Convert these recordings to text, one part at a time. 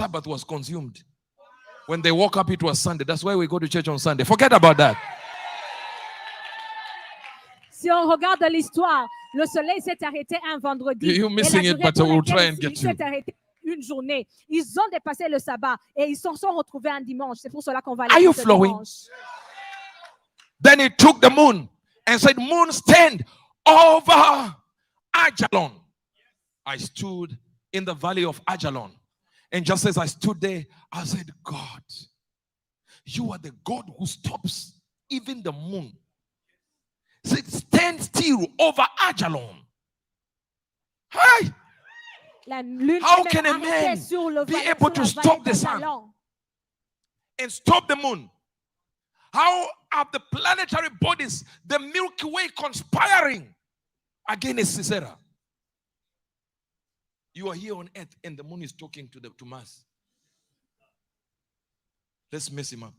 Sabbath was consumed. When they woke up, it was Sunday. That's why we go to church on Sunday. Forget about that. Si on regarde l'histoire, le soleil s'est arrêté un vendredi. You're missing it, but we'll try and get il s'est arrêté une journée. Ils ont dépassé le sabbat et ils s'en sont retrouvés un dimanche. C'est pour cela qu'on va aller ce dimanche. Then he took the moon and said, moon, stand over Ajalon. I stood in the valley of Ajalon. And just as I stood there, I said, God, you are the God who stops even the moon. Said, stand still over Ajalon. Hey! How can a man be able to stop the sun and stop the moon? How are the planetary bodies, the Milky Way, conspiring against Sisera? You are here on earth and the moon is talking to Mars. Let's mess him up.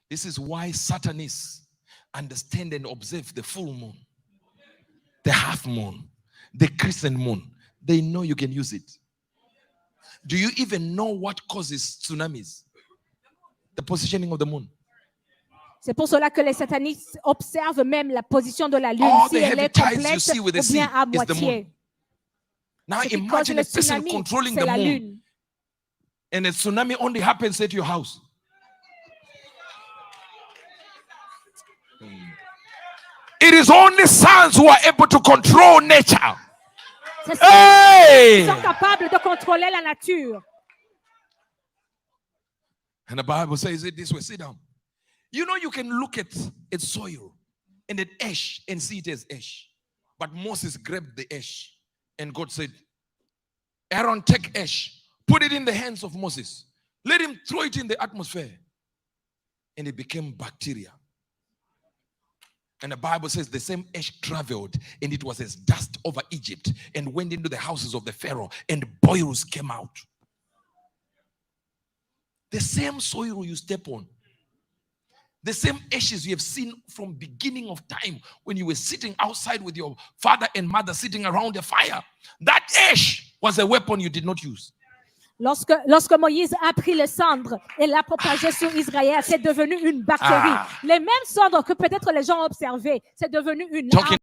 This is why Satanists understand and observe the full moon, the half moon, the crescent moon. They know you can use it. Do you even know what causes tsunamis? The positioning of the moon. C'est pour cela que les satanistes observent même la position de la lune, si elle est complète ou bien à moitié. Now imagine a person controlling the moon, and a tsunami only happens at your house. It is only sons who are able to control nature. Hey! Ils sont capables de contrôler la nature. And the Bible says it this way. Sit down. You know, you can look at soil and at ash and see it as ash. But Moses grabbed the ash and God said, Aaron, take ash, put it in the hands of Moses. Let him throw it in the atmosphere. And it became bacteria. And the Bible says the same ash traveled and it was as dust over Egypt and went into the houses of the Pharaoh and boils came out. The same soil you step on. The same ashes you have seen from beginning of time when you were sitting outside with your father and mother sitting around the fire. That ash was a weapon you did not use. Lorsque Moïse a pris les cendres et l'a propagé sur Israël, c'est devenu une bactérie. Les mêmes cendres que peut-être les gens ont observées, c'est devenu une arme.